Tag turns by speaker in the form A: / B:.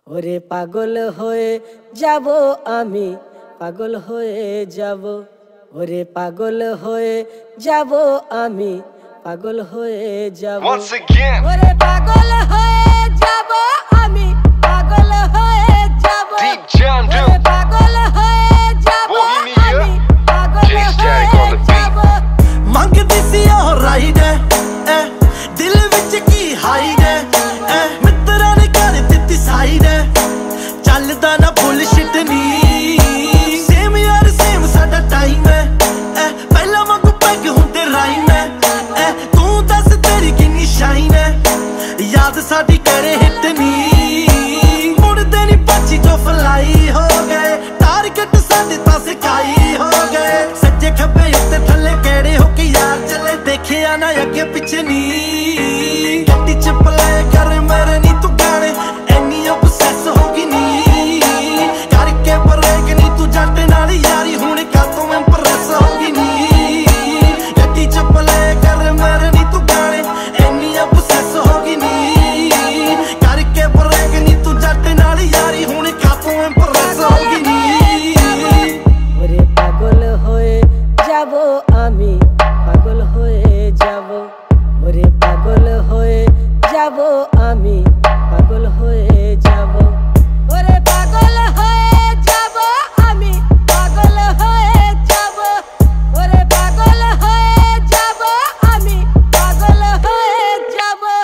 A: ওরে পাগল হয়ে যাব আমি, পাগল হয়ে যাব। ওরে পাগল হয়ে যাব আমি, পাগল হয়ে যাব। ওরে পাগল হয়ে যাব আমি, পাগল হয়ে যাব। ওরে পাগল হয়ে যাব আমি, পাগল হয়ে যাব।
B: ਮੰਗਦੀ ਸੀ ਉਹ ਰਾਈਡ ਦਿਲ ਵਿੱਚ ਕੀ ਹਾਈਡ ਮਿੱਤਰਾਂ ਨੇ ਕਰ ਦਿੱਤੀ ਸਾਈਡ ਚੱਲਦਾ ਨਾ ਬੁਲਸ਼ਿਟ ਨੀ ਸੇਮ ਯਾਰ ਸੇਮ ਸਾਡਾ ਟਾਈਮ ਪਹਿਲਾਂ ਵਾਂਗੂ ਪੈਗ ਹੁੰਦੇ ਰਾਈਮ ਤੂੰ ਦੱਸ ਤੇਰੀ ਕਿੰਨੀ ਸ਼ਾਈਨ ਯਾਦ ਸਾਡੀ ਕਰੇ ਹਿੱਟ ਨੀ ਮੁੜਦੇ ਨੀ ਪਾਚੀ ਜੋ ਫਲਾਈ ਹੋ ਗਏ ਟਾਰਗੇਟ ਸਾਡੇ ਤਾਂ ਸਿਕਾਈ ਹੋ ਗਏ ਸੱਜੇ ਖੱਬੇ ਉੱਤੇ ਥੱਲੇ ਕਿਹੜੇ ਹੋ ਕੇ ਯਾਰ ਚੱਲੇ ਦੇਖਿਆ ਨਾ ਅੱਗੇ ਪਿੱਛੇ ਨੀ ਗੱਡੀ ਚ ਪਲੇ ਕਰ ਮੇਰੇ ਨੀ ਤੂੰ ਗਾਣੇ ਐਨੀ obsess ਹੋ ਗਈ ਨੀ ਕਰਕੇ ਬਰੇਕ ਨੀ ਤੂੰ ਜੱਟ ਨਾਲ ਯਾਰੀ ਹੁਣ ਕਾਤੋਂ ਇੰਪ੍ਰੈਸ ਹੋ ਗਈ ਨੀ ਗੱਡੀ ਚ ਪਲੇ ਕਰ ਮੇਰੇ ਨੀ ਤੂੰ ਗਾਣੇ ਐਨੀ obsess ਹੋ ਗਈ ਨੀ ਕਰਕੇ ਬਰੇਕ ਨੀ ਤੂੰ ਜੱਟ ਨਾਲ ਯਾਰੀ ਹੁਣ ਕਾਤੋਂ ਇੰਪ੍ਰੈਸ ਹੋ ਗਈ